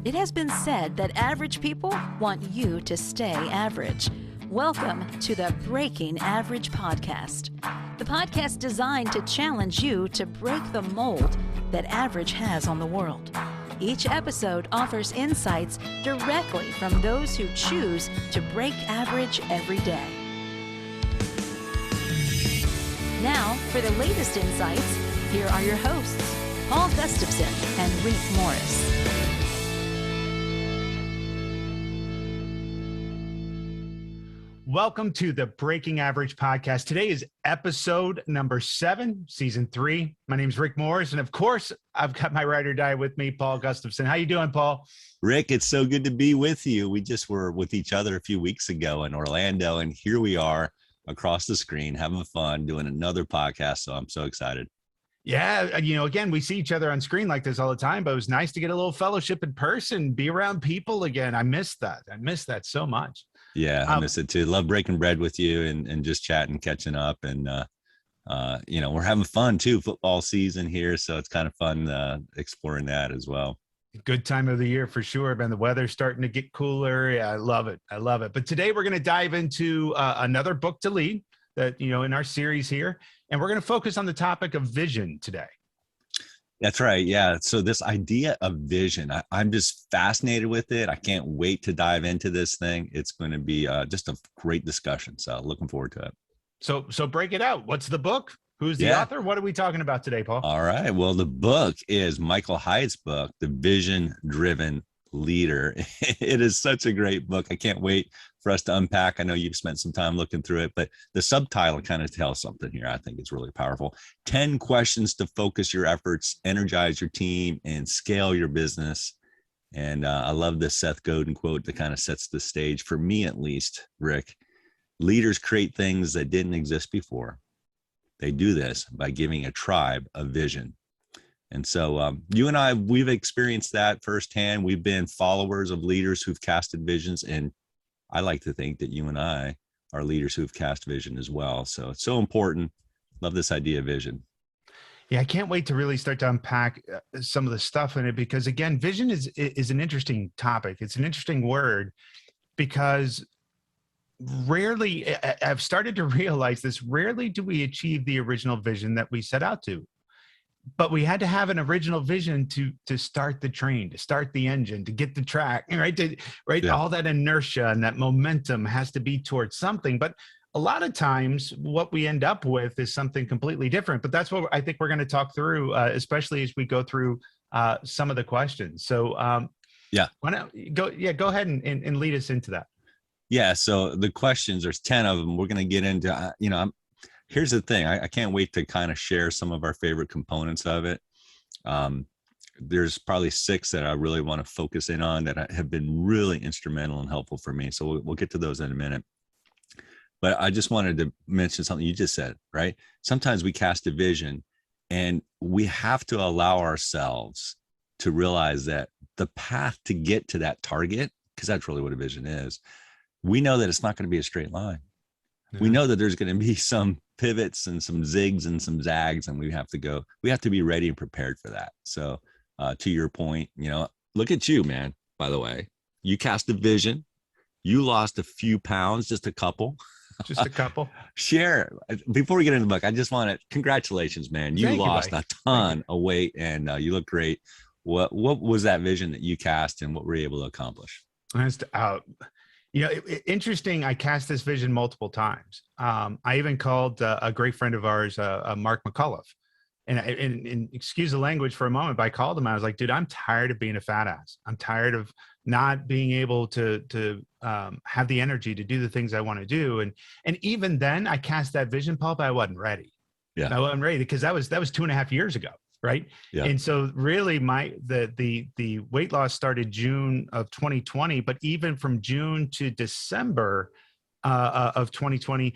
It has been said that average people want you to stay average. Welcome to the Breaking Average podcast, the podcast designed to challenge you to break the mold that average has on the world. Each episode offers insights directly from those who choose to break average every day. Now, for the latest insights, here are your hosts, Paul Gustafson and Rick Morris. Welcome to the Breaking Average podcast. Today is episode number 7, season 3. My name is Rick Morris, and of course, I've got my ride or die with me, Paul Gustafson. How you doing, Paul? Rick, it's so good to be with you. We just were with each other a few weeks ago in Orlando, and here we are across the screen having fun doing another podcast. So I'm so excited. Yeah, again, we see each other on screen like this all the time, but it was nice to get a little fellowship in person, be around people again. I missed that. I missed that so much. Yeah, I miss it too. Love breaking bread with you and just chatting, catching up. And, we're having fun too. Football season here. So it's kind of fun exploring that as well. Good time of the year for sure, man. The weather's starting to get cooler. Yeah, I love it. I love it. But today we're going to dive into another book to lead that, in our series here. And we're going to focus on the topic of vision today. That's right. Yeah. So this idea of vision, I'm just fascinated with it. I can't wait to dive into this thing. It's going to be just a great discussion. So looking forward to it. So break it out. What's the book? Who's the author? What are we talking about today, Paul? All right. Well, the book is Michael Hyatt's book, The Vision-Driven Leader. It is such a great book. I can't wait for us to unpack. I know you've spent some time looking through it, but the subtitle kind of tells something here. I think it's really powerful. 10 questions to focus your efforts, energize your team, and scale your business. And I love this Seth Godin quote that kind of sets the stage, for me at least, Rick. Leaders create things that didn't exist before. They do this by giving a tribe a vision. And so you and I, we've experienced that firsthand. We've been followers of leaders who've casted visions. And I like to think that you and I are leaders who've cast vision as well. So it's so important. Love this idea of vision. Yeah, I can't wait to really start to unpack some of the stuff in it, because again, vision is an interesting topic. It's an interesting word because rarely, I've started to realize this, rarely do we achieve the original vision that we set out to. But we had to have an original vision to start the train, to start the engine, to get the track, right? Yeah. All that inertia and that momentum has to be towards something. But a lot of times what we end up with is something completely different. But that's what I think we're going to talk through, especially as we go through some of the questions. So why don't go ahead and lead us into that. Yeah. So the questions, there's 10 of them. We're going to get into, here's the thing. I can't wait to kind of share some of our favorite components of it. There's probably 6 that I really want to focus in on that have been really instrumental and helpful for me. So we'll get to those in a minute. But I just wanted to mention something you just said, right? Sometimes we cast a vision and we have to allow ourselves to realize that the path to get to that target, because that's really what a vision is, we know that it's not going to be a straight line. We know that there's going to be some pivots and some zigs and some zags, and we have to be ready and prepared for that. So to your point, look at you, man, by the way, you cast a vision, you lost a few pounds, just a couple. Share before we get into the book. I just want to congratulations, man. You lost a ton of weight and you look great. What was that vision that you cast and what were you able to accomplish? Interesting. I cast this vision multiple times. I even called a great friend of ours, Mark McCullough, and excuse the language for a moment, but I called him. I was like, dude, I'm tired of being a fat ass. I'm tired of not being able to have the energy to do the things I want to do. And even then I cast that vision, Paul, but I wasn't ready. Yeah. I wasn't ready because that was 2.5 years ago. Right. Yeah. And so really the weight loss started June of 2020, but even from June to December of 2020,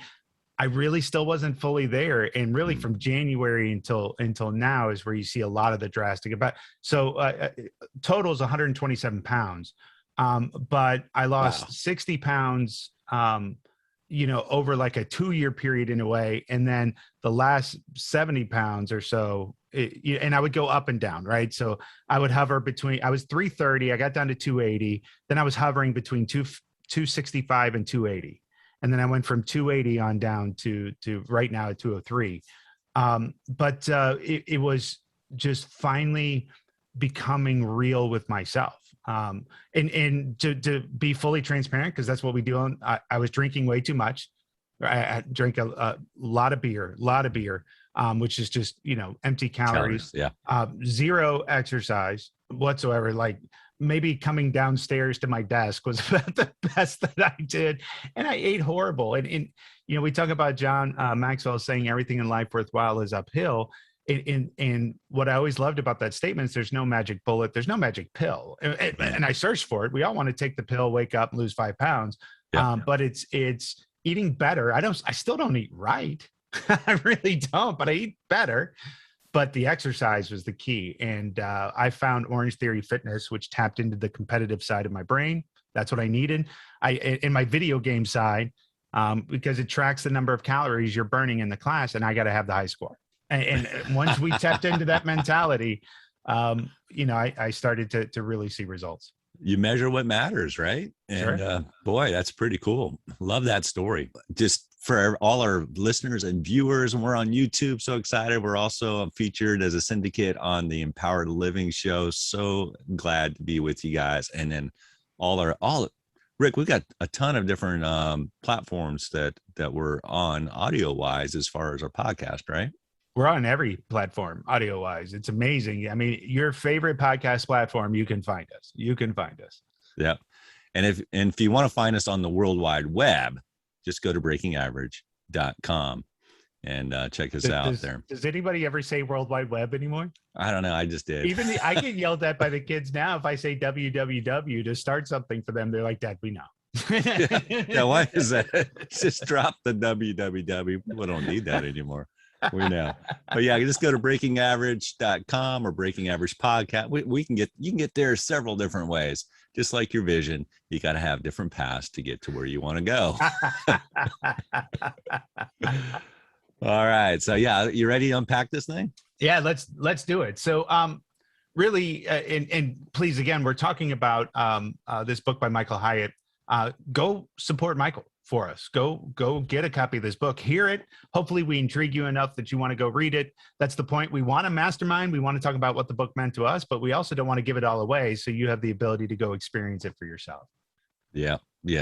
I really still wasn't fully there. And really from January until now is where you see a lot of the drastic about. So total is 127 pounds. But I lost 60 pounds, over like a 2-year period in a way. And then the last 70 pounds or so and I would go up and down, right? So I would hover between, I was 330, I got down to 280. Then I was hovering between 265 and 280. And then I went from 280 on down to right now at 203. But it was just finally becoming real with myself. And to be fully transparent, because that's what we do. I was drinking way too much. I drank a lot of beer, which is just, empty calories. Yeah. Zero exercise whatsoever. Like maybe coming downstairs to my desk was about the best that I did. And I ate horrible. And we talk about John Maxwell saying everything in life worthwhile is uphill. And what I always loved about that statement is there's no magic bullet. There's no magic pill. And I searched for it. We all want to take the pill, wake up, lose 5 pounds. Yeah. But it's eating better. I still don't eat right. I really don't, but I eat better. But the exercise was the key. And I found Orange Theory Fitness, which tapped into the competitive side of my brain. That's what I needed. In my video game side, because it tracks the number of calories you're burning in the class, and I got to have the high score. And once we tapped into that mentality, I started to really see results. You measure what matters, right? And sure. Boy, that's pretty cool. Love that story. Just for all our listeners and viewers, and we're on YouTube, so excited. We're also featured as a syndicate on the Empowered Living Show. So glad to be with you guys. And then Rick, we've got a ton of different platforms that we're on audio wise as far as our podcast, right? We're on every platform audio wise. It's amazing. I mean, your favorite podcast platform, you can find us. Yeah. And if you want to find us on the World Wide Web, just go to breakingaverage.com and check us out there. Does anybody ever say World Wide Web anymore? I don't know. I just did. I get yelled at by the kids now if I say www to start something for them. They're like, Dad, we know. Yeah, why is that? Just drop the www. We don't need that anymore. We know. But yeah, just go to breakingaverage.com or Breaking Average Podcast. You can get there several different ways. Just like your vision, you got to have different paths to get to where you want to go. All right. So yeah, you ready to unpack this thing? Yeah, let's do it. So really, and please, again, we're talking about this book by Michael Hyatt. Go support Michael for us. Go get a copy of this book. Hear it. Hopefully we intrigue you enough that you want to go read it. That's the point. We want a mastermind. We want to talk about what the book meant to us, but we also don't want to give it all away. So you have the ability to go experience it for yourself. Yeah.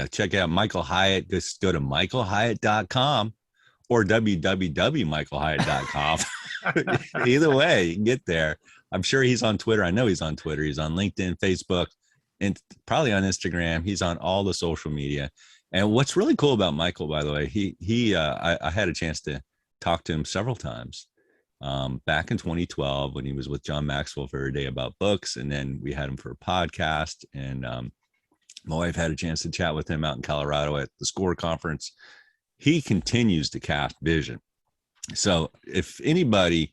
Check out Michael Hyatt. Just go to michaelhyatt.com or www.michaelhyatt.com. Either way, you can get there. I'm sure he's on Twitter. I know he's on Twitter. He's on LinkedIn, Facebook, and probably on Instagram. He's on all the social media. And what's really cool about Michael, by the way, I had a chance to talk to him several times back in 2012 when he was with John Maxwell for Every Day About Books. And then we had him for a podcast. And my wife had a chance to chat with him out in Colorado at the SCORE conference. He continues to cast vision. So if anybody,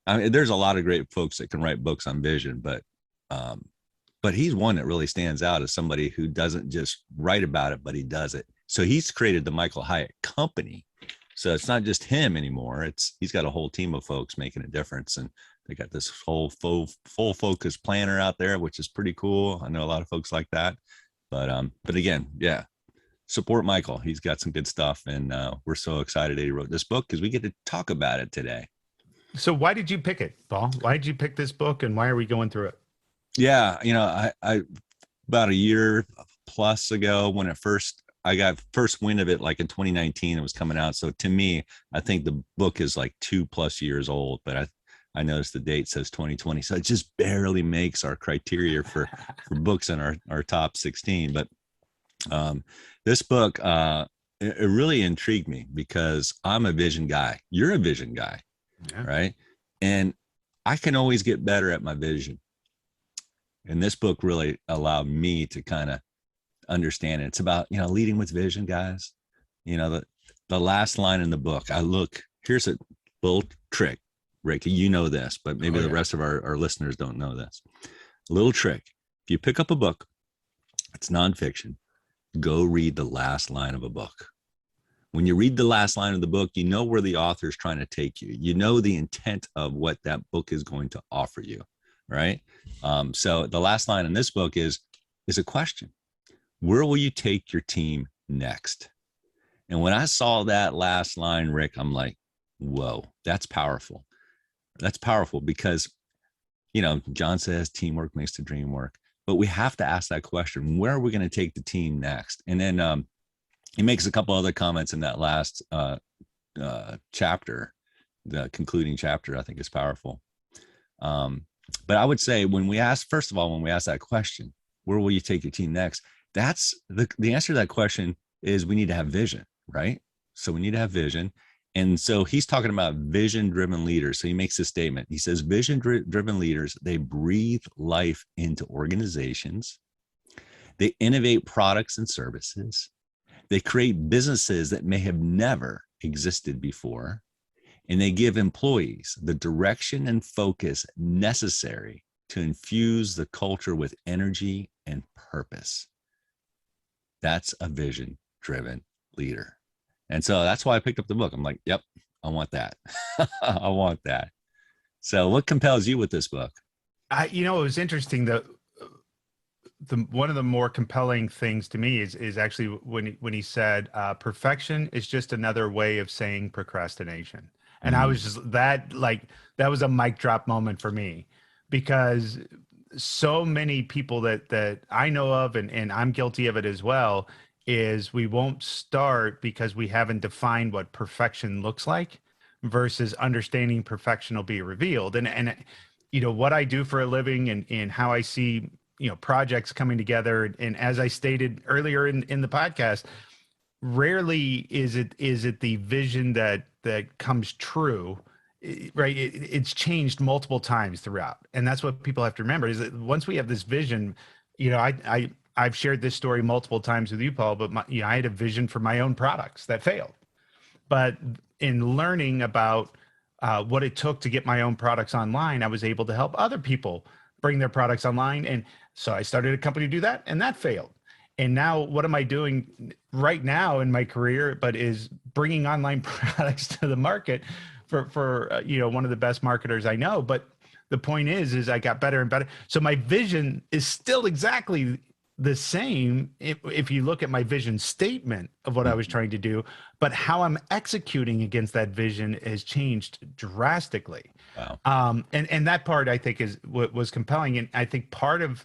there's a lot of great folks that can write books on vision, but he's one that really stands out as somebody who doesn't just write about it, but he does it. So he's created the Michael Hyatt Company. So it's not just him anymore. He's got a whole team of folks making a difference. And they got this whole full focus planner out there, which is pretty cool. I know a lot of folks like that. But again, yeah, support Michael. He's got some good stuff. And we're so excited that he wrote this book because we get to talk about it today. So why did you pick it, Paul? Why did you pick this book and why are we going through it? Yeah, I about a year plus ago when I got first wind of it, like in 2019, it was coming out. So to me, I think the book is like 2+ years old, but I noticed the date says 2020. So it just barely makes our criteria for books in our top 16. But this book, it really intrigued me because I'm a vision guy. You're a vision guy, yeah. Right? And I can always get better at my vision. And this book really allowed me to kind of understand it. It's about, leading with vision, guys. The last line in the book, here's a little trick, Rick, you know this, but maybe the rest of our listeners don't know this. A little trick. If you pick up a book, it's nonfiction, go read the last line of a book. When you read the last line of the book, you know where the author is trying to take you. You know the intent of what that book is going to offer you, right? So the last line in this book is a question. Where will you take your team next? And when I saw that last line, Rick, I'm like, whoa, that's powerful. That's powerful because, John says teamwork makes the dream work, but we have to ask that question. Where are we going to take the team next? And then he makes a couple other comments in that last chapter, the concluding chapter, I think is powerful. But I would say when we ask that question, where will you take your team next? That's the answer to that question is we need to have vision, right? So we need to have vision. And so he's talking about vision-driven leaders. So he makes this statement. He says, vision-driven leaders, they breathe life into organizations. They innovate products and services. They create businesses that may have never existed before. And they give employees the direction and focus necessary to infuse the culture with energy and purpose. That's a vision-driven leader. And so that's why I picked up the book. I'm like, yep, I want that. I want that. So what compels you with this book? It was interesting. The one of the more compelling things to me is actually when he said perfection is just another way of saying procrastination. And I was just that was a mic drop moment for me, because so many people that I know of, and I'm guilty of it as well, is we won't start because we haven't defined what perfection looks like versus understanding perfection will be revealed. And what I do for a living and how I see, projects coming together. And as I stated earlier in the podcast, rarely is it the vision that comes true, right? It's changed multiple times throughout. And that's what people have to remember is that once we have this vision, I've shared this story multiple times with you, Paul, but I had a vision for my own products that failed. But in learning about what it took to get my own products online, I was able to help other people bring their products online. And so I started a company to do that, and that failed. And now what am I doing right now in my career, but is bringing online products to the market for one of the best marketers I know. But the point is I got better and better. So my vision is still exactly the same if you look at my vision statement of what I was trying to do, but how I'm executing against that vision has changed drastically. Wow. And that part I think is what was compelling. And I think part of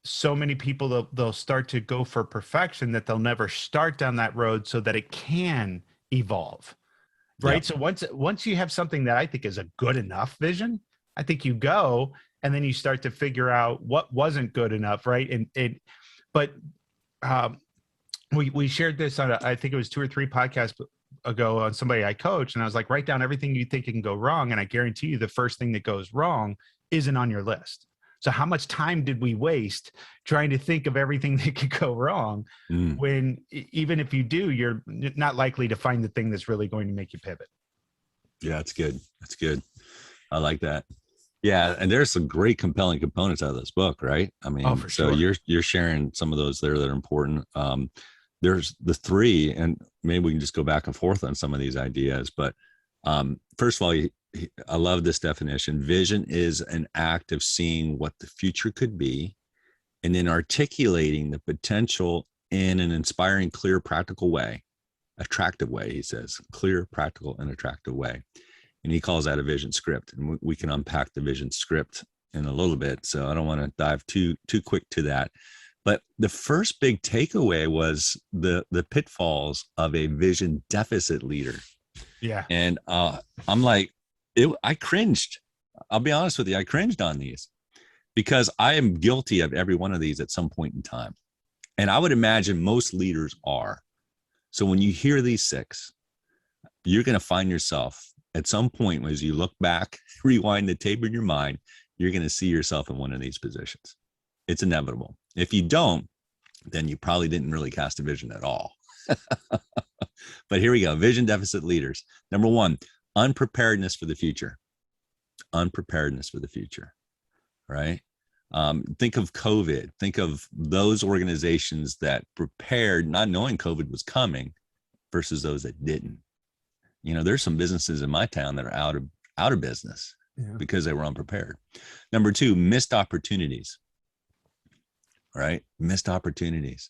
so many people, they'll start to go for perfection that they'll never start down that road so that it can evolve. Right. Yep. So once you have something that I think is a good enough vision, I think you go and then you start to figure out what wasn't good enough. Right. But we shared this on I think it was 2 or 3 podcasts ago on somebody I coach. And I was like, write down everything you think can go wrong. And I guarantee you the first thing that goes wrong isn't on your list. So how much time did we waste trying to think of everything that could go wrong when even if you do, you're not likely to find the thing that's really going to make you pivot. Yeah, that's good. That's good. I like that. Yeah. And there's some great compelling components out of this book, right? I mean, so sure. You're sharing some of those there that are important. There's the 3, and maybe we can just go back and forth on some of these ideas. But first of all, I love this definition. Vision is an act of seeing what the future could be and then articulating the potential in an inspiring, clear, practical way, attractive way, he says, clear, practical, and attractive way. And he calls that a vision script. And we can unpack the vision script in a little bit. So I don't want to dive too quick to that. But the first big takeaway was the pitfalls of a vision deficit leader. Yeah. And I'm like, I cringed. I'll be honest with you. I cringed on these because I am guilty of every one of these at some point in time. And I would imagine most leaders are. So when you hear these 6, you're going to find yourself at some point as you look back, rewind the tape in your mind, you're going to see yourself in one of these positions. It's inevitable. If you don't, then you probably didn't really cast a vision at all. But here we go. Vision deficit leaders. Number 1, unpreparedness for the future. Unpreparedness for the future, right? Think of COVID. Think of those organizations that prepared, not knowing COVID was coming, versus those that didn't. You know, there's some businesses in my town that are out of business because they were unprepared. Number 2, missed opportunities, right? Missed opportunities.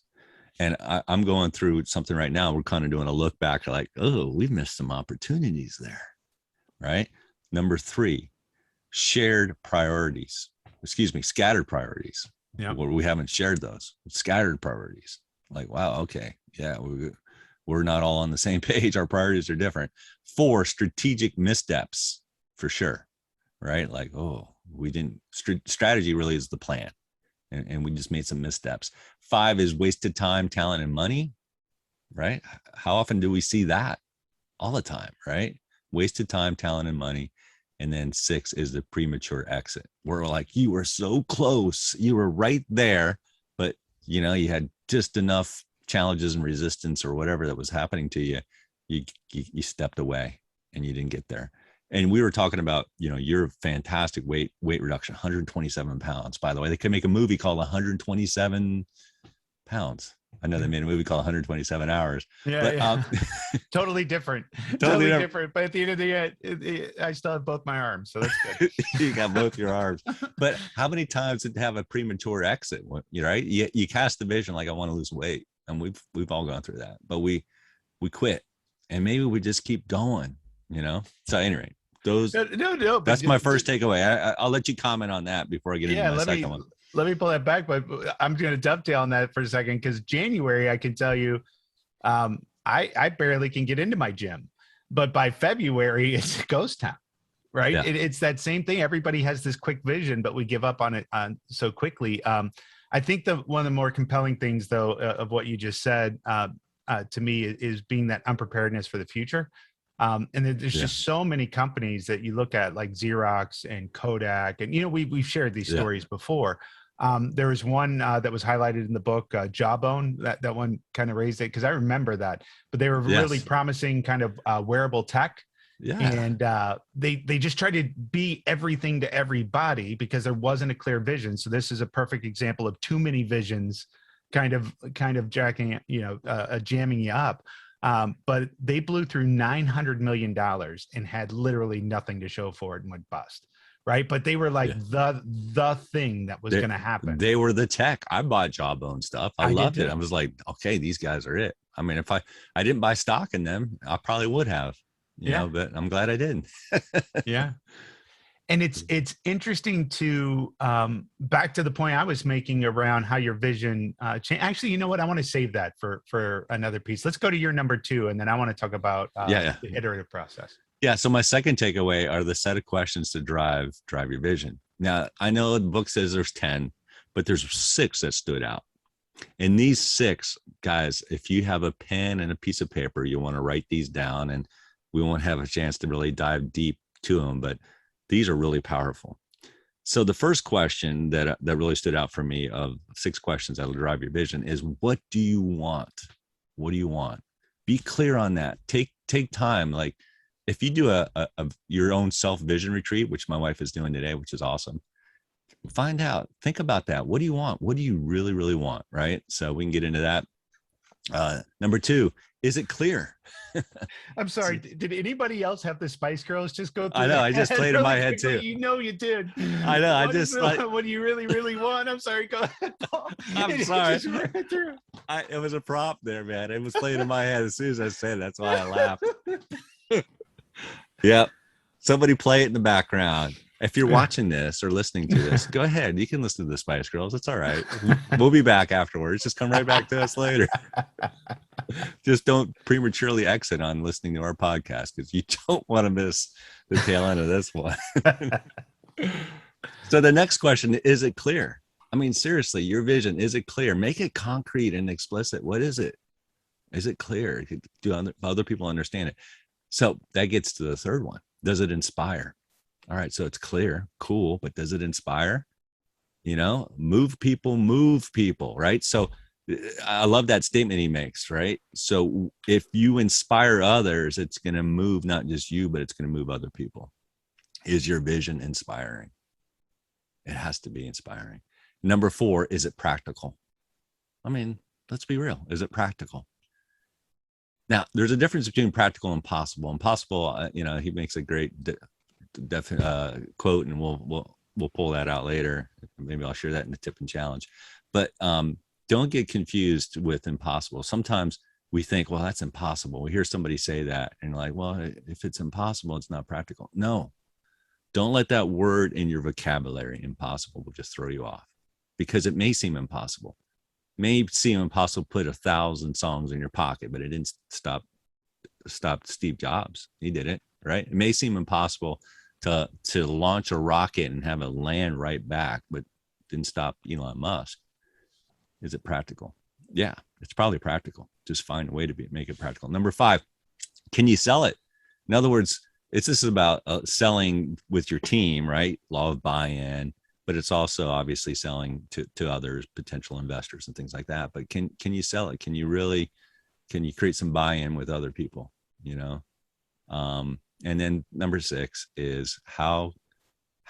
And I'm going through something right now. We're kind of doing a look back like, oh, we've missed some opportunities there, right? Number 3, scattered priorities. Yeah. Where we haven't shared those. Scattered priorities. Like, wow, okay. Yeah, we're not all on the same page. Our priorities are different. 4, strategic missteps, for sure, right? Like, oh, we didn't, strategy really is the plan. And we just made some missteps. 5 is wasted time, talent, and money, right? How often do we see that? All the time, right? Wasted time, talent, and money. And then 6 is the premature exit. We're like, you were so close. You were right there, but you know, you had just enough challenges and resistance or whatever that was happening to you. You stepped away and you didn't get there. And we were talking about, you know, your fantastic weight reduction, 127 pounds. By the way, they could make a movie called 127 pounds. I know they made a movie called 127 hours. Yeah, totally different. Totally different. But at the end of the day, I still have both my arms, so that's good. You got both your arms. But how many times did have a premature exit? Right? You cast the vision like, I want to lose weight, and we've all gone through that. But we quit, and maybe we just keep going. You know. So anyway, that's my first takeaway. I'll let you comment on that before I get into my second one. Let me pull that back, but I'm going to dovetail on that for a second, because January, I can tell you, I barely can get into my gym, but by February, it's a ghost town, right? Yeah. It's that same thing. Everybody has this quick vision, but we give up on it so quickly. I think one of the more compelling things, though, of what you just said to me is being that unpreparedness for the future. And there's just so many companies that you look at, like Xerox and Kodak, and, you know, we've shared these stories before. There was one that was highlighted in the book, Jawbone. That one kind of raised it, because I remember that. But they were really promising kind of wearable tech. Yeah. And they just tried to be everything to everybody because there wasn't a clear vision. So this is a perfect example of too many visions kind of jacking, jamming you up. But they blew through $900 million and had literally nothing to show for it and went bust. Right. But they were like the thing that was going to happen. They were the tech. I bought Jawbone stuff. I loved it. I was like, okay, these guys are it. I mean, if I didn't buy stock in them, I probably would have, you know, but I'm glad I didn't. Yeah. And it's interesting to back to the point I was making around how your vision changed. Actually, you know what? I want to save that for another piece. Let's go to your number 2, and then I want to talk about the iterative process. Yeah. So my second takeaway are the set of questions to drive your vision. Now, I know the book says there's 10, but there's 6 that stood out. And these 6, guys, if you have a pen and a piece of paper, you want to write these down, and we won't have a chance to really dive deep to them, but these are really powerful. So the first question that really stood out for me of 6 questions that will drive your vision is, what do you want? What do you want? Be clear on that. Take time. Like, if you do a your own self-vision retreat, which my wife is doing today, which is awesome, find out, think about that. What do you want? What do you really, really want? Right. So we can get into that. Number 2, is it clear? I'm sorry. Did anybody else have the Spice Girls just go through? I know. I just played in my head too. You know you did. I know. What do you really, really want? I'm sorry. Go ahead, Paul. I'm sorry. It was a prop there, man. It was playing in my head as soon as I said it. That's why I laughed. Yep. Somebody play it in the background. If you're watching this or listening to this, go ahead. You can listen to the Spice Girls. It's all right. We'll be back afterwards. Just come right back to us later. Just don't prematurely exit on listening to our podcast, because you don't want to miss the tail end of this one. So the next question, is it clear? I mean, seriously, your vision, is it clear? Make it concrete and explicit. What is it? Is it clear? Do other people understand it? So that gets to the third one. Does it inspire? All right. So it's clear, cool, but does it inspire? You know, move people, right? So I love that statement he makes, right? So if you inspire others, it's going to move not just you, but it's going to move other people. Is your vision inspiring? It has to be inspiring. Number 4, is it practical? I mean, let's be real. Is it practical? Now, there's a difference between practical and possible. Impossible, he makes a great quote, and we'll pull that out later. Maybe I'll share that in the tip and challenge. But don't get confused with impossible. Sometimes we think, well, that's impossible. We hear somebody say that, and like, well, if it's impossible, it's not practical. No, don't let that word in your vocabulary. Impossible will just throw you off, because it may seem impossible. May seem impossible to put 1,000 songs in your pocket, but it didn't stop Steve Jobs. He did it, right? It may seem impossible to launch a rocket and have it land right back, but didn't stop Elon Musk. Is it practical? Yeah, it's probably practical. Just find a way to make it practical. Number 5, can you sell it? In other words, this is about selling with your team, right? Law of buy-in. But it's also obviously selling to others, potential investors and things like that. But can you sell it? Can you create some buy-in with other people, And then number 6 is how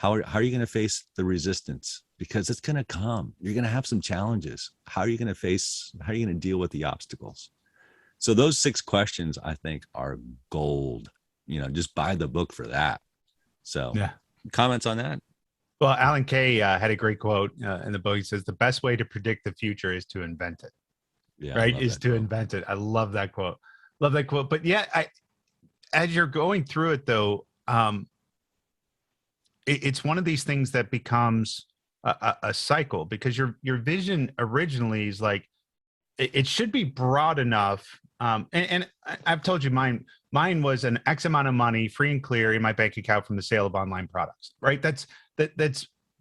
are you going to face the resistance? Because it's going to come. You're going to have some challenges. How are you going to deal with the obstacles? So those 6 questions, I think, are gold. Just buy the book for that. So yeah. Comments on that? Well, Alan Kay had a great quote in the book. He says, the best way to predict the future is to invent it. Yeah, right? Is to invent it. I love that quote. But yeah, as you're going through it, though, it's one of these things that becomes a cycle, because your vision originally is like, it should be broad enough. And I've told you mine was an X amount of money free and clear in my bank account from the sale of online products, right? That's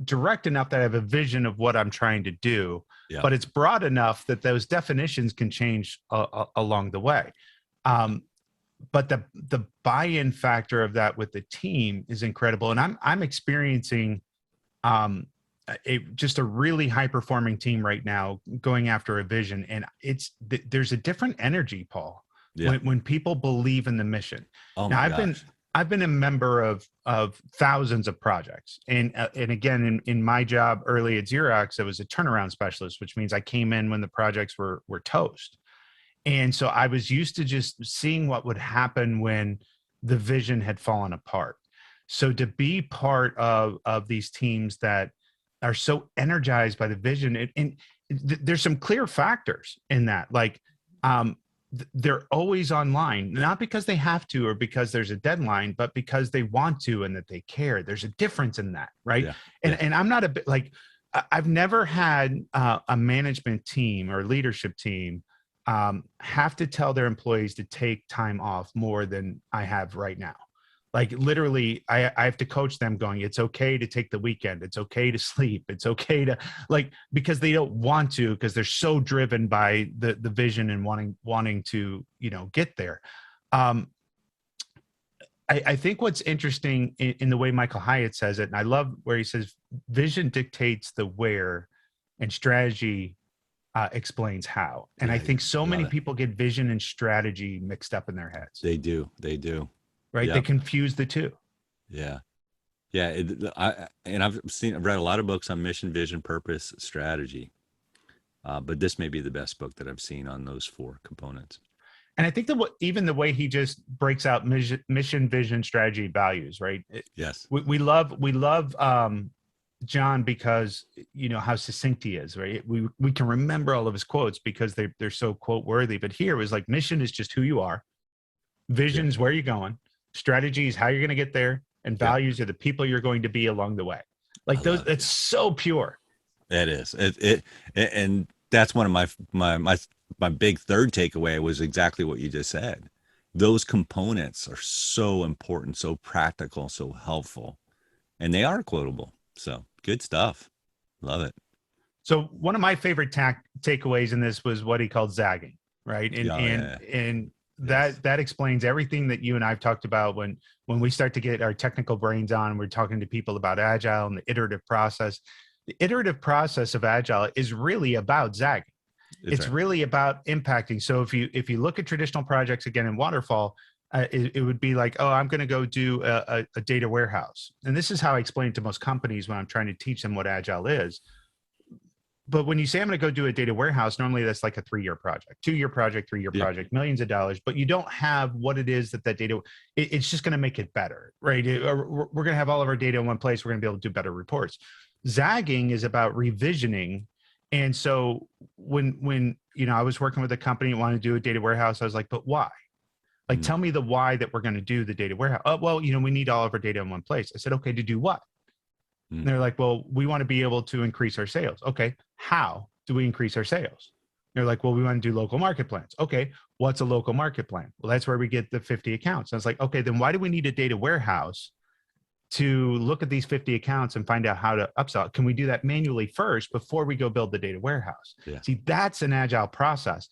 direct enough that I have a vision of what I'm trying to do, but it's broad enough that those definitions can change along the way. But the buy-in factor of that with the team is incredible. And I'm experiencing just a really high-performing team right now going after a vision. And there's a different energy, Paul, when people believe in the mission. Oh now, my gosh. I've been a member of thousands of projects. And again, in my job early at Xerox, I was a turnaround specialist, which means I came in when the projects were toast. And so I was used to just seeing what would happen when the vision had fallen apart. So to be part of these teams that are so energized by the vision, and there's some clear factors in that, like, they're always online, not because they have to or because there's a deadline, but because they want to and that they care. There's a difference in that, right? And I'm not a bit like, I've never had a management team or leadership team have to tell their employees to take time off more than I have right now. Like literally, I have to coach them going, it's okay to take the weekend. It's okay to sleep. It's okay to, like, because they don't want to, because they're so driven by the vision and wanting to, get there. I think what's interesting in the way Michael Hyatt says it, and I love where he says, vision dictates the where and strategy explains how. And I think so many people get vision and strategy mixed up in their heads. They do. Right. Yep. They confuse the two. Yeah. I've read a lot of books on mission, vision, purpose, strategy. But this may be the best book that I've seen on those 4 components. And I think even the way he just breaks out mission, vision, strategy, values, right? Yes. We love John because how succinct he is, right? We can remember all of his quotes because they're so quote worthy. But here it was like, mission is just who you are, vision is where you're going, strategy is how you're going to get there, and values are the people you're going to be along the way. Like those, it's so pure. It is. And that's one of my big third takeaway was exactly what you just said. Those components are so important, so practical, so helpful, and they are quotable. So good stuff. Love it. So one of my favorite takeaways in this was what he called zagging, right? And that explains everything that you and I've talked about when we start to get our technical brains on. We're talking to people about Agile and the iterative process. The iterative process of Agile is really about zagging. It's really about impacting. So if you look at traditional projects, again, in Waterfall, it would be like, oh, I'm going to go do a data warehouse. And this is how I explain it to most companies when I'm trying to teach them what Agile is. But when you say I'm going to go do a data warehouse, normally that's like a 3-year project, 2-year project, 3-year project, millions of dollars, but you don't have what it is that data, it's just going to make it better, right? We're going to have all of our data in one place. We're going to be able to do better reports. Zagging is about revisioning. And so when I was working with a company and wanted to do a data warehouse, I was like, but why? Like, tell me the why that we're going to do the data warehouse. Oh, well, we need all of our data in one place. I said, okay, to do what? And they're like, well, we want to be able to increase our sales. Okay, how do we increase our sales? They're like, well, we want to do local market plans. Okay, what's a local market plan? Well, that's where we get the 50 accounts. I was like, okay, then why do we need a data warehouse to look at these 50 accounts and find out how to upsell? Can we do that manually first before we go build the data warehouse? Yeah. See, that's an agile process.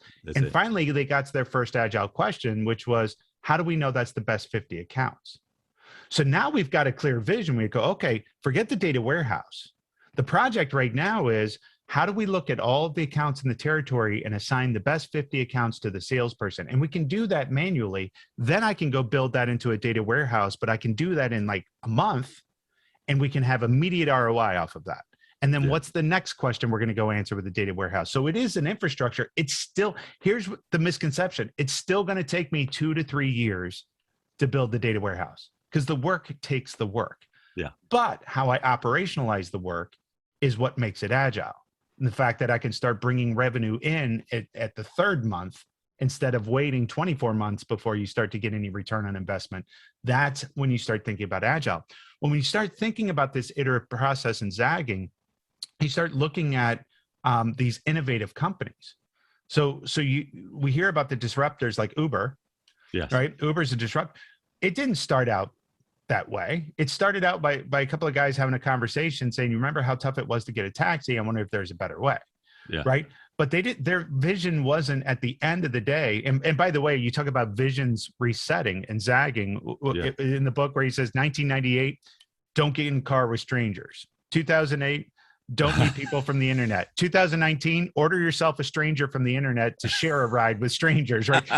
Finally, they got to their first agile question, which was, how do we know that's the best 50 accounts? So now we've got a clear vision. We go, okay, forget the data warehouse. The project right now is, how do we look at all of the accounts in the territory and assign the best 50 accounts to the salesperson? And we can do that manually. Then I can go build that into a data warehouse, but I can do that in like a month, and we can have immediate ROI off of that. And then what's the next question we're going to go answer with the data warehouse? So it is an infrastructure. It's still, here's the misconception. It's still going to take me 2 to 3 years to build the data warehouse, because the work takes the work. Yeah. But how I operationalize the work is what makes it agile. And the fact that I can start bringing revenue in at the 3rd month instead of waiting 24 months before you start to get any return on investment. That's when you start thinking about agile. When you start thinking about this iterative process and zagging, you start looking at these innovative companies. So we hear about the disruptors like Uber. Yes. Right? Uber's a disrupt. It didn't start out that way. It started out by a couple of guys having a conversation saying, you remember how tough it was to get a taxi? I wonder if there's a better way. Yeah. Right. But their vision wasn't at the end of the day. And by the way, you talk about visions resetting and zagging in the book where he says 1998, don't get in a car with strangers. 2008, don't meet people from the internet. 2019, order yourself a stranger from the internet to share a ride with strangers, right?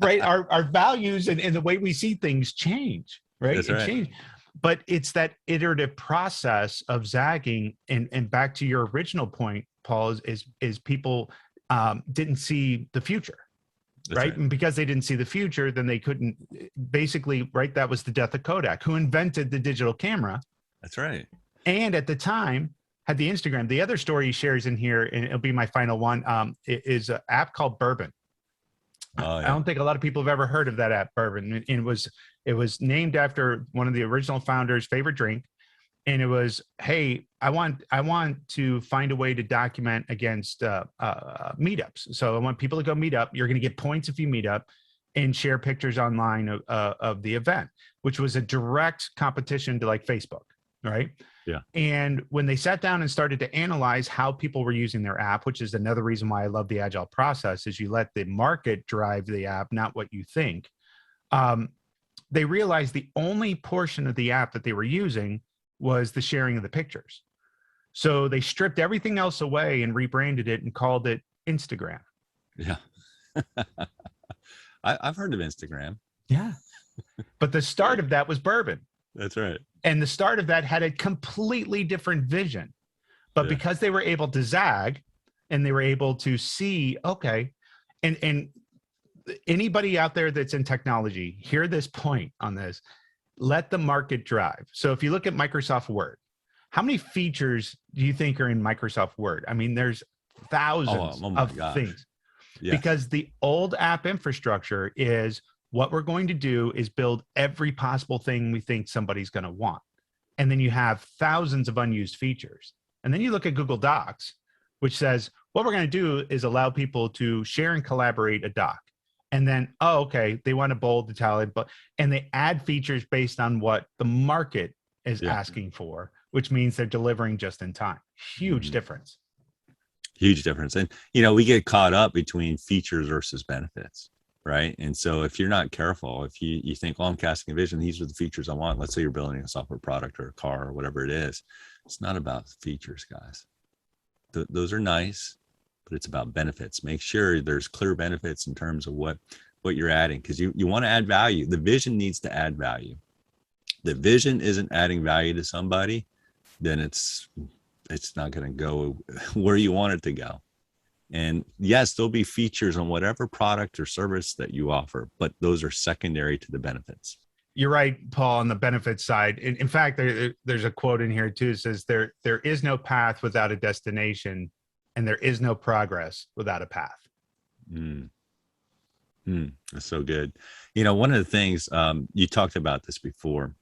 Right. Our values and the way we see things change, right? That's right. Change. But it's that iterative process of zagging. And back to your original point, Paul, is people didn't see the future. Right. And because they didn't see the future, then they couldn't basically, right. That was the death of Kodak, who invented the digital camera. That's right. And at the time, had the Instagram. The other story he shares in here, and it'll be my final one, is an app called Bourbon. Oh, yeah. I don't think a lot of people have ever heard of that app, Bourbon. And it was named after one of the original founders' favorite drink. And it was, hey, I want to find a way to document against meetups. So I want people to go meet up. You're going to get points if you meet up and share pictures online of the event, which was a direct competition to like Facebook, right? Yeah. And when they sat down and started to analyze how people were using their app, which is another reason why I love the agile process, is you let the market drive the app, not what you think. They realized the only portion of the app that they were using was the sharing of the pictures. So they stripped everything else away and rebranded it and called it Instagram. Yeah. I've heard of Instagram. Yeah. But the start of that was Bourbon. That's right. And the start of that had a completely different vision. But because they were able to zag and they were able to see, okay, and anybody out there that's in technology, hear this point on this, let the market drive. So if you look at Microsoft Word, how many features do you think are in Microsoft Word? I mean, there's thousands of things. Yes. Because the old app infrastructure is, what we're going to do is build every possible thing we think somebody's going to want. And then you have thousands of unused features. And then you look at Google Docs, which says, what we're going to do is allow people to share and collaborate a doc. And then, oh, okay, they want to bold, italic, and they add features based on what the market is asking for, which means they're delivering just in time. Huge difference. Huge difference. And, we get caught up between features versus benefits. Right. And so if you're not careful, if you think, I'm casting a vision, these are the features I want. Let's say you're building a software product or a car or whatever it is. It's not about features, guys. Those are nice, but it's about benefits. Make sure there's clear benefits in terms of what you're adding, because you want to add value. The vision needs to add value. The vision isn't adding value to somebody, then it's it's not going to go where you want it to go. And yes, there'll be features on whatever product or service that you offer, but those are secondary to the benefits. You're right, Paul, on the benefits side. In fact, there's a quote in here too. It says there is no path without a destination, and there is no progress without a path. That's so good. You know, one of the things you talked about this before,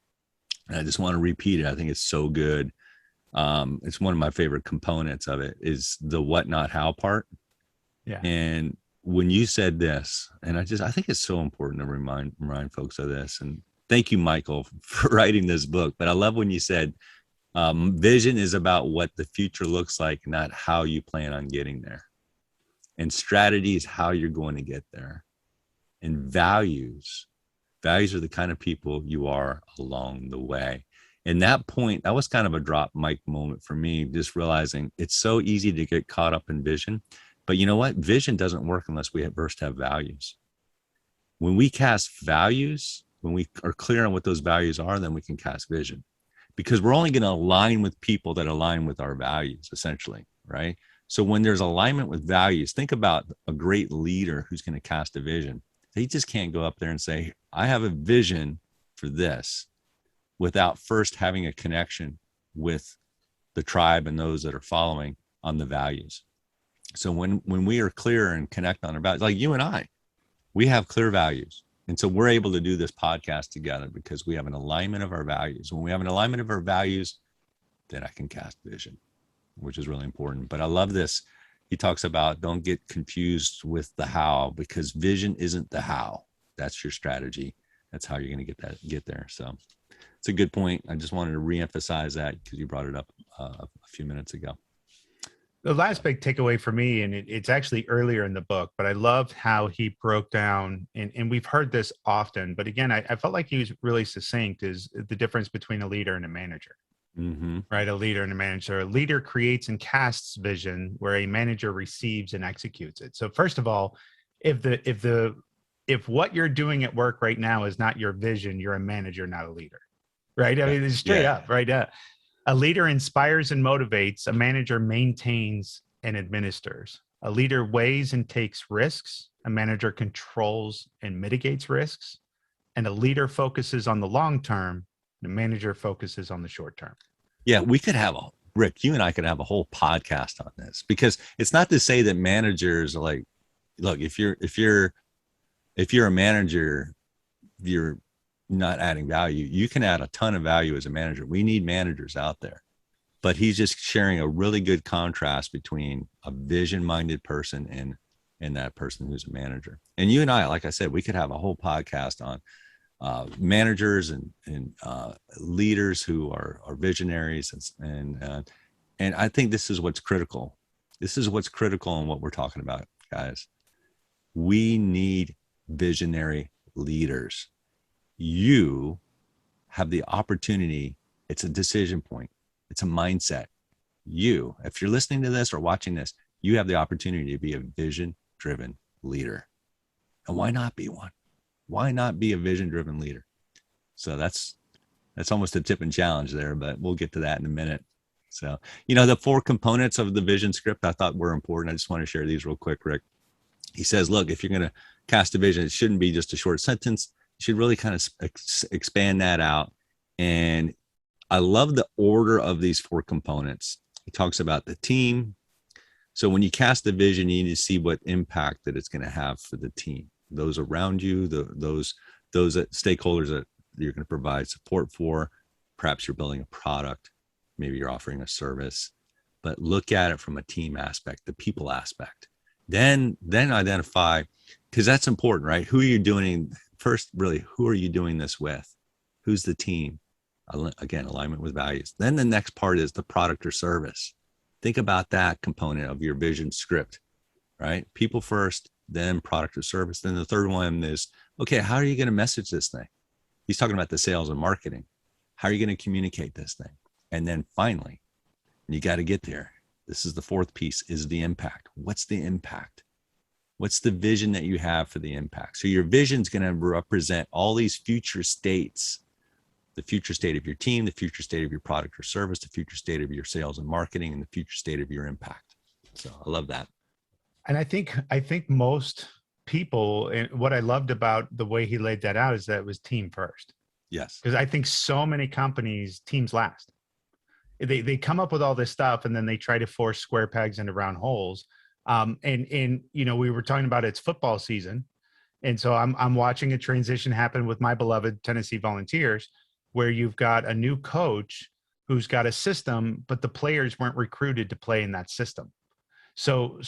and I just want to repeat it. I think it's so good. It's one of my favorite components of it is the what, not how part. Yeah. And when you said this, and I think it's so important to remind folks of this. And thank you, Michael, for writing this book. But I love when you said vision is about what the future looks like, not how you plan on getting there. And strategy is how you're going to get there. And values are the kind of people you are along the way. And that point, that was kind of a drop mic moment for me, just realizing it's so easy to get caught up in vision. But you know what? Vision doesn't work unless we first have values. When we cast values, when we are clear on what those values are, then we can cast vision. Because we're only going to align with people that align with our values, essentially, right? So when there's alignment with values, think about a great leader who's going to cast a vision. They just can't go up there and say, I have a vision for this, without first having a connection with the tribe and those that are following on the values. So when we are clear and connect on our values, like you and I, we have clear values. And so we're able to do this podcast together because we have an alignment of our values. When we have an alignment of our values, then I can cast vision, which is really important. But I love this. He talks about don't get confused with the how, because vision isn't the how. That's your strategy. That's how you're going to get there. So it's a good point. I just wanted to reemphasize that because you brought it up a few minutes ago. The last big takeaway for me, and it's actually earlier in the book, but I loved how he broke down, and we've heard this often, but again, I felt like he was really succinct, is the difference between a leader and a manager. Mm-hmm. Right? A leader and a manager. A leader creates and casts vision, where a manager receives and executes it. So first of all, if what you're doing at work right now is not your vision, you're a manager, not a leader. Right? I mean, it's straight up, right? A leader inspires and motivates. A manager maintains and administers. A leader weighs and takes risks. A manager controls and mitigates risks. And a leader focuses on the long term. The manager focuses on the short term. Yeah, we could have Rick, you and I could have a whole podcast on this, because it's not to say that managers are like, look, if you're a manager, you're not adding value. You can add a ton of value as a manager. We need managers out there. But he's just sharing a really good contrast between a vision-minded person and that person who's a manager. And you and I, like I said, we could have a whole podcast on managers and leaders who are visionaries, and I think this is what's critical. This is what's critical in what we're talking about, guys. We need visionary leaders. You have the opportunity. It's a decision point. It's a mindset. You, if you're listening to this or watching this, you have the opportunity to be a vision-driven leader. And why not be one? Why not be a vision-driven leader? So that's almost a tip and challenge there, but we'll get to that in a minute. So, the 4 components of the vision script I thought were important. I just want to share these real quick, Rick. He says, look, if you're going to cast a vision, it shouldn't be just a short sentence. You should really kind of expand that out. And I love the order of these 4 components. He talks about the team. So when you cast the vision, you need to see what impact that it's going to have for the team, those around you, those stakeholders that you're going to provide support for. Perhaps you're building a product, maybe you're offering a service, but look at it from a team aspect, the people aspect. Then identify, because that's important, right? Who are you doing first? Really, who are you doing this with? Who's the team? Again, alignment with values. Then the next part is the product or service. Think about that component of your vision script, right? People first, then product or service. Then the third one is, okay, how are you going to message this thing? He's talking about the sales and marketing. How are you going to communicate this thing? And then finally, you got to get there. This is the 4th piece, is the impact. What's the impact? What's the vision that you have for the impact? So your vision is going to represent all these future states the future state of your team, the future state of your product or service, the future state of your sales and marketing, and the future state of your impact. So I love that. And I think most people, and what I loved about the way he laid that out is that it was team first. Yes. Because I think so many companies, teams last. They come up with all this stuff and then they try to force square pegs into round holes. And you know, we were talking about it's football season. And so I'm watching a transition happen with my beloved Tennessee Volunteers, where you've got a new coach who's got a system, but the players weren't recruited to play in that system. So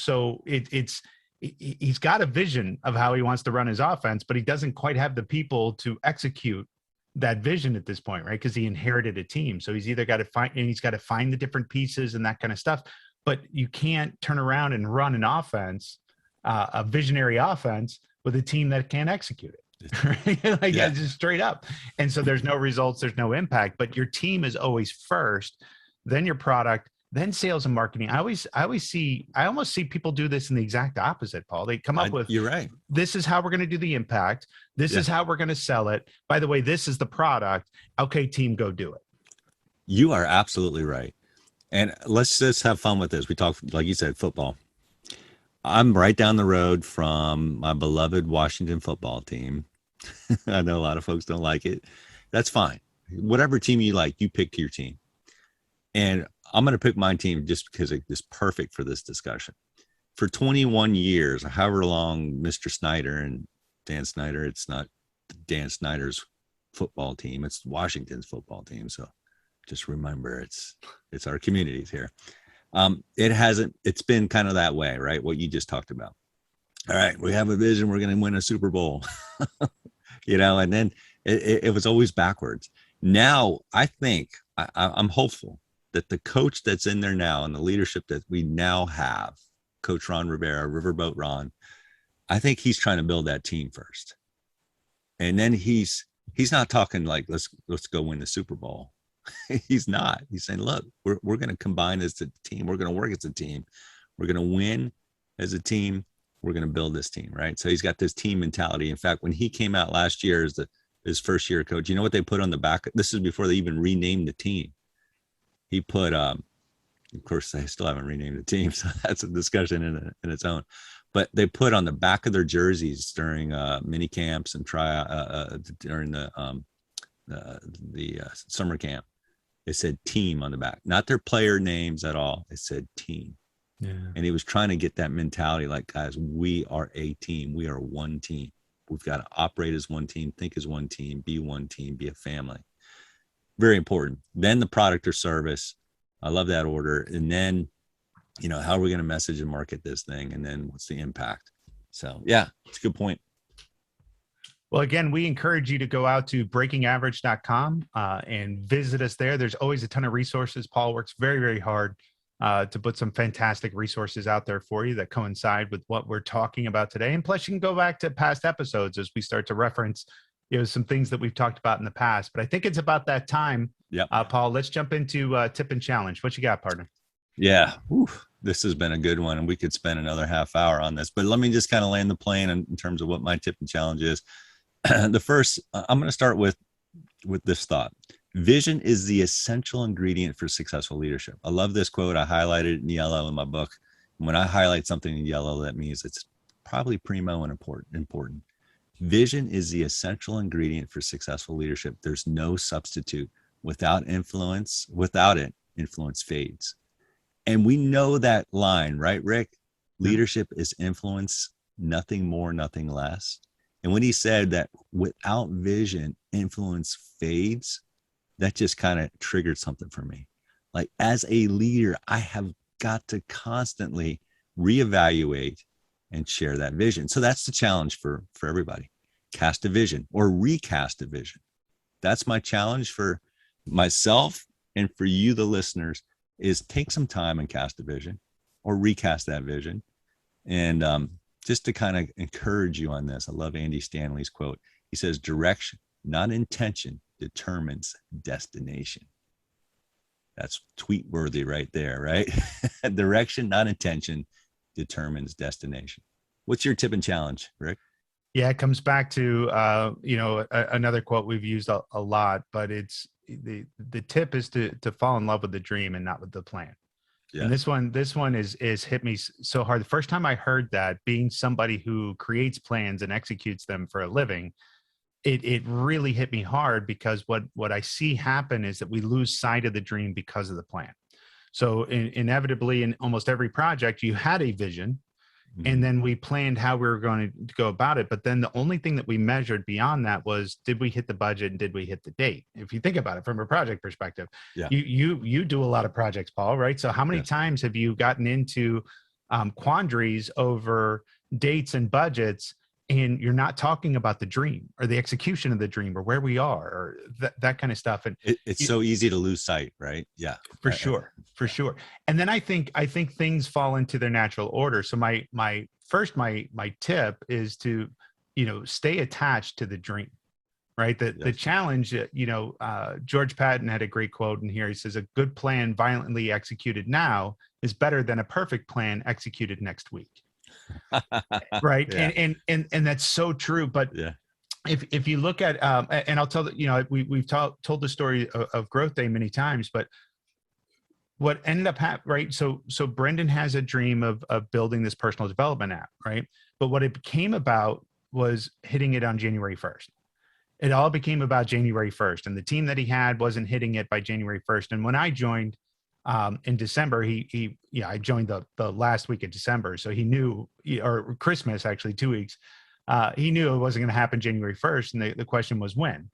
he's got a vision of how he wants to run his offense, but he doesn't quite have the people to execute that vision at this point, right? Because he inherited a team. So he's either got to find the different pieces and that kind of stuff. But you can't turn around and run an offense, a visionary offense, with a team that can't execute it. Right? Like, yeah, just straight up. And so there's no results, there's no impact. But your team is always first, then your product, then sales and marketing. I almost see people do this in the exact opposite, Paul. They come up with, you're right, this is how we're going to do the impact. This is how we're going to sell it. By the way, this is the product. Okay, team, go do it. You are absolutely right. And let's just have fun with this. We talked, like you said, football. I'm right down the road from my beloved Washington football team. I know a lot of folks don't like it. That's fine. Whatever team you like, you pick your team. And I'm going to pick my team just because it's perfect for this discussion. For 21 years, however long Mr. Snyder and Dan Snyder, it's not Dan Snyder's football team, it's Washington's football team. So just remember, it's our communities here. It's been kind of that way, right? What you just talked about. All right, we have a vision, we're going to win a Super Bowl, you know, and then it was always backwards. Now, I think I'm hopeful that the coach that's in there now and the leadership that we now have, Coach Ron Rivera, Riverboat Ron, I think he's trying to build that team first. And then he's not talking like, let's go win the Super Bowl. He's not. He's saying, look, we're going to combine as a team. We're going to work as a team. We're going to win as a team. We're going to build this team, right? So he's got this team mentality. In fact, when he came out last year as his first year coach, you know what they put on the back? This is before they even renamed the team. He put, of course, they still haven't renamed the team, so that's a discussion in its own. But they put on the back of their jerseys during mini camps and during the summer camp. It said team on the back, not their player names at all. It said team. Yeah. And he was trying to get that mentality, like, guys, we are a team. We are one team. We've got to operate as one team, think as one team, be a family. Very important. Then the product or service. I love that order. And then, you know, how are we going to message and market this thing? And then what's the impact? So yeah, it's a good point. Well, again, we encourage you to go out to breakingaverage.com and visit us there. There's always a ton of resources. Paul works very, very hard to put some fantastic resources out there for you that coincide with what we're talking about today. And plus, you can go back to past episodes as we start to reference, you know, some things that we've talked about in the past. But I think it's about that time. Yeah. Paul, let's jump into tip and challenge. What you got, partner? Yeah. Whew. This has been a good one, and we could spend another half hour on this. But let me just kind of land the plane in terms of what my tip and challenge is. The first, I'm going to start with this thought. Vision is the essential ingredient for successful leadership. I love this quote. I highlighted it in yellow in my book. When I highlight something in yellow, that means it's probably primo and important. Vision is the essential ingredient for successful leadership. There's no substitute. Without it, influence fades. And we know that line, right, Rick? Leadership is influence, nothing more, nothing less. And when he said that without vision, influence fades, that just kind of triggered something for me. Like, as a leader, I have got to constantly reevaluate and share that vision. So that's the challenge for everybody. Cast a vision or recast a vision. That's my challenge for myself and for you, the listeners, is take some time and cast a vision or recast that vision. And just to kind of encourage you on this, I love Andy Stanley's quote. He says, direction, not intention, determines destination. That's tweet worthy right there, right? Direction, not intention, determines destination. What's your tip and challenge, Rick? Yeah, it comes back to another quote we've used a lot, but it's the tip is to fall in love with the dream and not with the plan. And Yes. this one is hit me so hard. The first time I heard that, being somebody who creates plans and executes them for a living, it really hit me hard, because what I see happen is that we lose sight of the dream because of the plan. So inevitably, in almost every project, you had a vision, and then we planned how we were going to go about it. But then the only thing that we measured beyond that was, did we hit the budget and did we hit the date? If you think about it from a project perspective, Yeah. you do a lot of projects, Paul, right? So how many Yes. times have you gotten into quandaries over dates and budgets, and you're not talking about the dream or the execution of the dream or where we are, or that kind of stuff? And It's so easy to lose sight, right? Yeah. for sure. And then I think things fall into their natural order. So my tip is to, stay attached to the dream, right? The challenge, George Patton had a great quote in here. He says, a good plan violently executed now is better than a perfect plan executed next week. Right. Yeah. And that's so true. But Yeah. if you look at, and I'll tell that, we've told the story of Growth Day many times, but what ended up happening, right? So Brendan has a dream of building this personal development app, right? But what it became about was hitting it on January 1st. It all became about January 1st, and the team that he had wasn't hitting it by January 1st. And when I joined in December, I joined the last week of December, so he knew, or Christmas actually, 2 weeks. He knew it wasn't going to happen January 1st, and the question was when.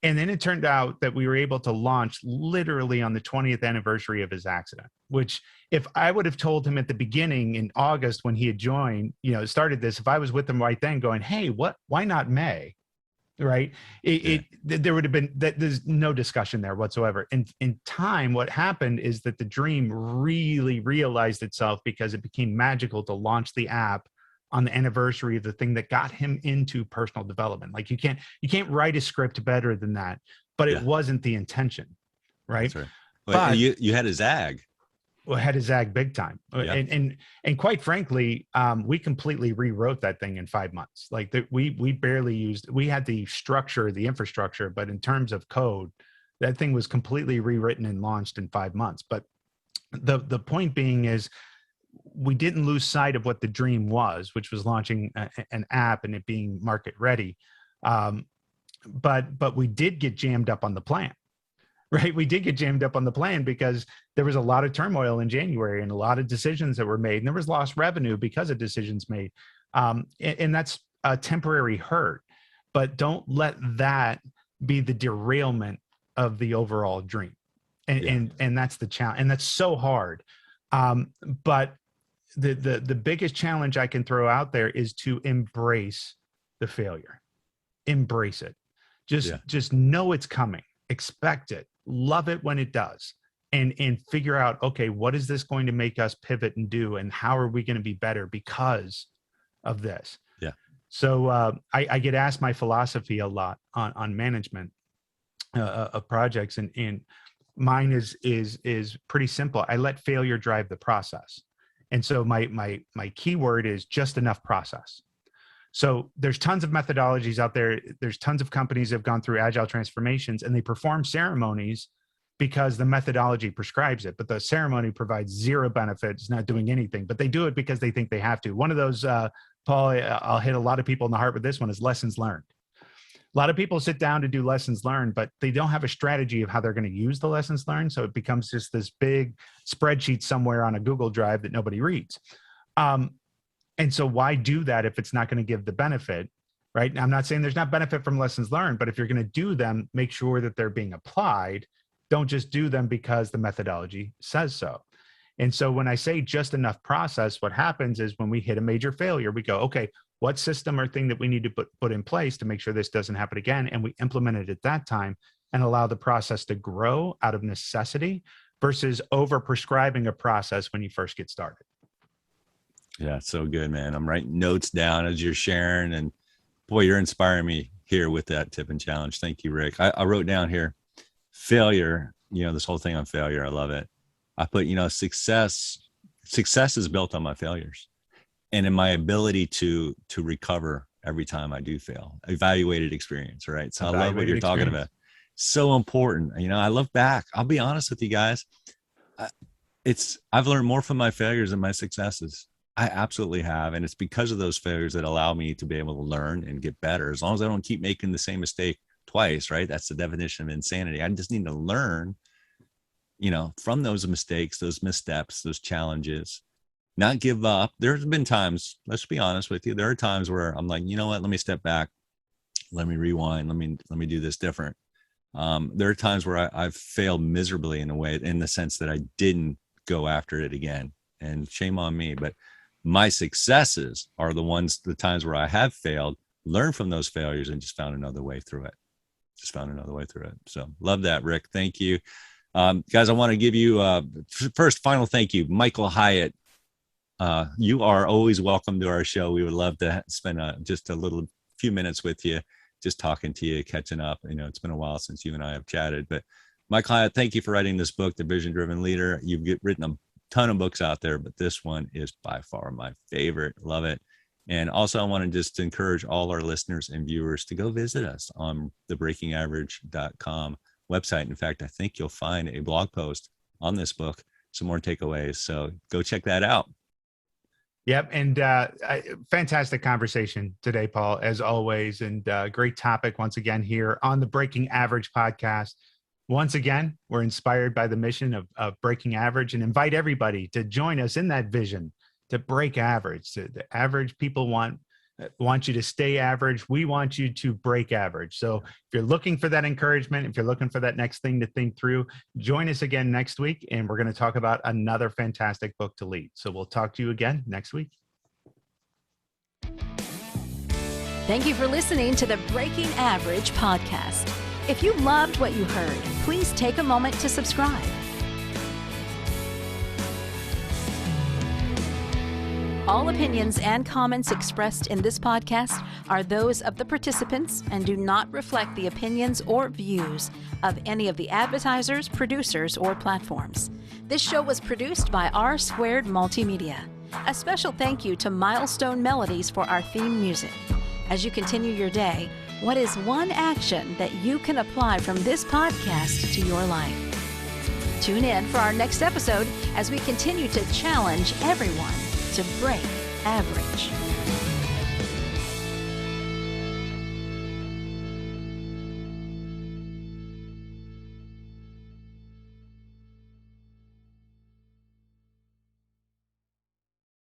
And then it turned out that we were able to launch literally on the 20th anniversary of his accident, which, if I would have told him at the beginning in August when he had joined, started this, if I was with him right then going, hey, why not May? Right. There would have been there's no discussion there whatsoever. In time, what happened is that the dream really realized itself, because it became magical to launch the app on the anniversary of the thing that got him into personal development. Like, you can't write a script better than that, but it wasn't the intention. Right. That's right. But you had a zag. Well, had to zag big time. Yeah. And quite frankly, we completely rewrote that thing in 5 months. Like, we barely used, we had the structure, the infrastructure, but in terms of code, that thing was completely rewritten and launched in 5 months. But the point being is, we didn't lose sight of what the dream was, which was launching an app and it being market ready. But we did get jammed up on the plan. Right. We did get jammed up on the plan because there was a lot of turmoil in January and a lot of decisions that were made, and there was lost revenue because of decisions made. And that's a temporary hurt, but don't let that be the derailment of the overall dream. And that's the challenge. And that's so hard. But the biggest challenge I can throw out there is to embrace the failure. Embrace it. Just know it's coming. Expect it. Love it when it does, and figure out, okay, what is this going to make us pivot and do, and how are we going to be better because of this? Yeah. So I get asked my philosophy a lot on management of projects, and mine is pretty simple. I let failure drive the process, and so my key word is just enough process. So there's tons of methodologies out there. There's tons of companies that have gone through agile transformations, and they perform ceremonies because the methodology prescribes it, but the ceremony provides zero benefits, not doing anything, but they do it because they think they have to. One of those, Paul, I'll hit a lot of people in the heart with this one, is lessons learned. A lot of people sit down to do lessons learned, but they don't have a strategy of how they're going to use the lessons learned. So it becomes just this big spreadsheet somewhere on a Google Drive that nobody reads. And so why do that if it's not going to give the benefit, right? Now, I'm not saying there's not benefit from lessons learned, but if you're going to do them, make sure that they're being applied. Don't just do them because the methodology says so. And so when I say just enough process, what happens is when we hit a major failure, we go, okay, what system or thing that we need to put in place to make sure this doesn't happen again? And we implement it at that time and allow the process to grow out of necessity versus over prescribing a process when you first get started. Yeah, so good, man. I'm writing notes down as you're sharing, and boy, you're inspiring me here with that tip and challenge. Thank you, Rick. I wrote down here, failure, this whole thing on failure. I love it. I put, success is built on my failures and in my ability to recover every time I do fail. Evaluated experience, right? So I love what you're Evaluated talking experience. about. So important. I look back. I'll be honest with you guys. I've learned more from my failures than my successes. I absolutely have. And it's because of those failures that allow me to be able to learn and get better. As long as I don't keep making the same mistake twice, right? That's the definition of insanity. I just need to learn, from those mistakes, those missteps, those challenges, not give up. There's been times, let's be honest with you. There are times where I'm like, you know what? Let me step back. Let me rewind. Let me do this different. There are times where I've failed miserably in the sense that I didn't go after it again, and shame on me. But my successes are the times where I have failed, learned from those failures, and just found another way through it. So love that, Rick. Thank you. Guys, I want to give you first final thank you, Michael Hyatt. You are always welcome to our show. We would love to spend just a few minutes with you, just talking to you, catching up. It's been a while since you and I have chatted, but Michael Hyatt, thank you for writing this book, The Vision Driven Leader. You've written a ton of books out there, but this one is by far my favorite. Love it. And also, I want to just encourage all our listeners and viewers to go visit us on the breakingaverage.com website. In fact, I think you'll find a blog post on this book, some more takeaways. So go check that out. Yep. And fantastic conversation today, Paul, as always. And great topic once again here on the Breaking Average podcast. Once again, we're inspired by the mission of Breaking Average and invite everybody to join us in that vision to break average. The average people want you to stay average. We want you to break average. So if you're looking for that encouragement, if you're looking for that next thing to think through, join us again next week. And we're going to talk about another fantastic book to lead. So we'll talk to you again next week. Thank you for listening to the Breaking Average podcast. If you loved what you heard, please take a moment to subscribe. All opinions and comments expressed in this podcast are those of the participants and do not reflect the opinions or views of any of the advertisers, producers, or platforms. This show was produced by R² Multimedia. A special thank you to Milestone Melodies for our theme music. As you continue your day, what is one action that you can apply from this podcast to your life? Tune in for our next episode as we continue to challenge everyone to break average.